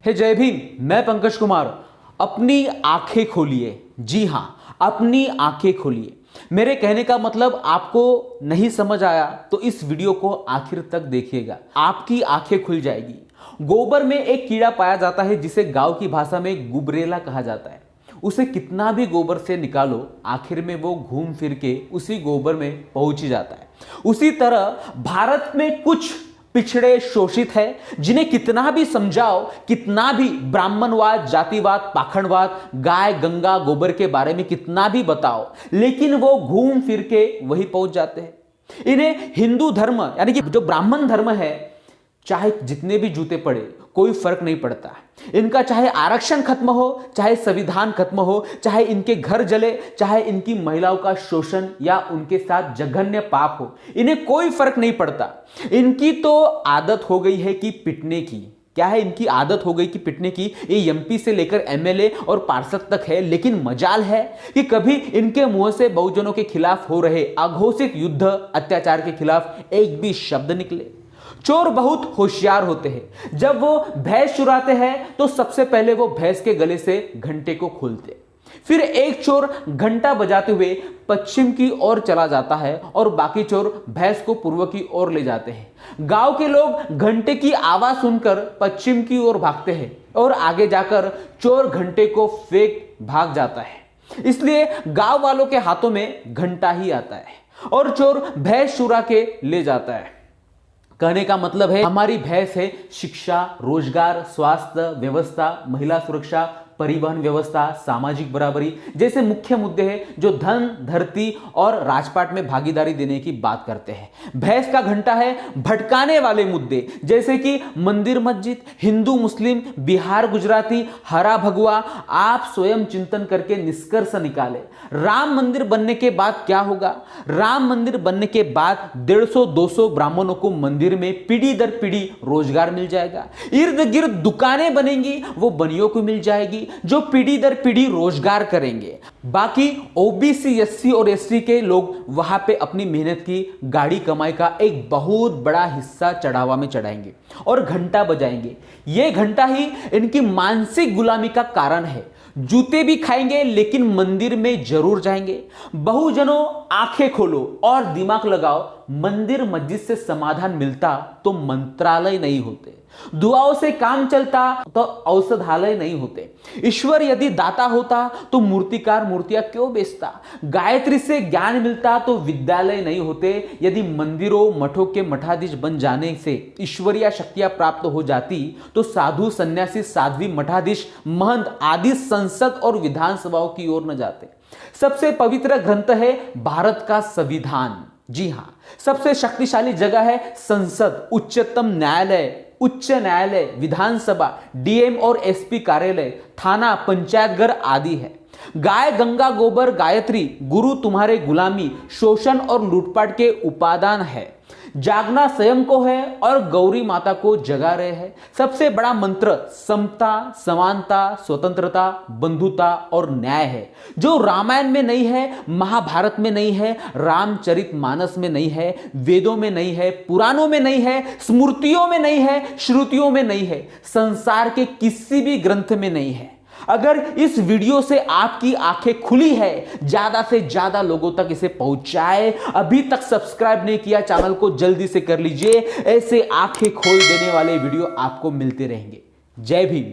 हे जय भीम। मैं पंकज कुमार। अपनी आंखें खोलिए। जी हां, अपनी आंखें खोलिए। मेरे कहने का मतलब आपको नहीं समझ आया तो इस वीडियो को आखिर तक देखिएगा, आपकी आंखें खुल जाएगी। गोबर में एक कीड़ा पाया जाता है जिसे गांव की भाषा में गुबरेला कहा जाता है। उसे कितना भी गोबर से निकालो, आखिर में वो घूम फिर के उसी गोबर में पहुंच ही जाता है। उसी तरह भारत में कुछ पिछड़े शोषित है, जिन्हें कितना भी समझाओ, कितना भी ब्राह्मणवाद, जातिवाद, पाखंडवाद, गाय गंगा गोबर के बारे में कितना भी बताओ, लेकिन वो घूम फिर के वही पहुंच जाते हैं। इन्हें हिंदू धर्म यानी कि जो ब्राह्मण धर्म है, चाहे जितने भी जूते पड़े कोई फर्क नहीं पड़ता। इनका चाहे आरक्षण खत्म हो, चाहे संविधान खत्म हो, चाहे इनके घर जले, चाहे इनकी महिलाओं का शोषण या उनके साथ जघन्य पाप हो, इन्हें कोई फर्क नहीं पड़ता। इनकी तो आदत हो गई है कि पिटने की। क्या है इनकी आदत हो गई कि पिटने की। ये एमपी से लेकर एमएलए और पार्षद तक है, लेकिन मजाल है कि कभी इनके मुंह से बहुजनों के खिलाफ हो रहे अघोषित युद्ध अत्याचार के खिलाफ एक भी शब्द निकले। चोर बहुत होशियार होते हैं। जब वो भैंस चुराते हैं तो सबसे पहले वो भैंस के गले से घंटे को खोलते, फिर एक चोर घंटा बजाते हुए पश्चिम की ओर चला जाता है और बाकी चोर भैंस को पूर्व की ओर ले जाते हैं। गांव के लोग घंटे की आवाज सुनकर पश्चिम की ओर भागते हैं और आगे जाकर चोर घंटे को फेंक भाग जाता है। इसलिए गांव वालों के हाथों में घंटा ही आता है और चोर भैंस चुरा के ले जाता है। कहने का मतलब है हमारी भैंस है शिक्षा, रोजगार, स्वास्थ्य व्यवस्था, महिला सुरक्षा, परिवहन व्यवस्था, सामाजिक बराबरी जैसे मुख्य मुद्दे हैं जो धन, धरती और राजपाट में भागीदारी देने की बात करते हैं। भैंस का घंटा है भटकाने वाले मुद्दे जैसे कि मंदिर मस्जिद, हिंदू मुस्लिम, बिहार गुजराती, हरा भगवा। आप स्वयं चिंतन करके निष्कर्ष निकाले। राम मंदिर बनने के बाद क्या होगा? राम मंदिर बनने के बाद 150-200 ब्राह्मणों को मंदिर में पीढ़ी दर पीढ़ी रोजगार मिल जाएगा। इर्द गिर्द दुकानें बनेंगी, वो बनियों को मिल जाएगी जो पीढ़ी दर पीढ़ी रोजगार करेंगे। बाकी ओबीसी, एससी और एसटी के लोग वहां पे अपनी मेहनत की गाड़ी कमाई का एक बहुत बड़ा हिस्सा चढ़ावा में चढ़ाएंगे और घंटा बजाएंगे। यह घंटा ही इनकी मानसिक गुलामी का कारण है। जूते भी खाएंगे लेकिन मंदिर में जरूर जाएंगे। बहुजनों आंखें खोलो और दिमाग लगाओ। मंदिर मस्जिद से समाधान मिलता तो मंत्रालय नहीं होते, दुआओं से काम चलता तो औषधालय नहीं होते, ईश्वर यदि दाता होता तो मूर्तिकार मूर्तियां क्यों बेचता, गायत्री से ज्ञान मिलता तो विद्यालय नहीं होते, यदि मंदिरों मठों के मठाधीश बन जाने से ईश्वरीय शक्तियां प्राप्त हो जाती तो साधु सन्यासी साध्वी मठाधीश महंत आदि संसद और विधानसभाओं की ओर न जाते। सबसे पवित्र ग्रंथ है भारत का संविधान। जी हां, सबसे शक्तिशाली जगह है संसद, उच्चतम न्यायालय, उच्च न्यायालय, विधानसभा, डीएम और एसपी कार्यालय, थाना, पंचायत घर आदि है। गाय गंगा गोबर गायत्री गुरु तुम्हारे गुलामी, शोषण और लूटपाट के उपादान है। जागना स्वयं को है और गौरी माता को जगा रहे हैं। सबसे बड़ा मंत्र समता, समानता, स्वतंत्रता, बंधुता और न्याय है, जो रामायण में नहीं है, महाभारत में नहीं है, रामचरितमानस में नहीं है, वेदों में नहीं है, पुराणों में नहीं है, स्मृतियों में नहीं है, श्रुतियों में नहीं है, संसार के किसी भी ग्रंथ में नहीं है। अगर इस वीडियो से आपकी आंखें खुली है, ज्यादा से ज्यादा लोगों तक इसे पहुंचाए। अभी तक सब्सक्राइब नहीं किया चैनल को जल्दी से कर लीजिए। ऐसे आंखें खोल देने वाले वीडियो आपको मिलते रहेंगे। जय भीम।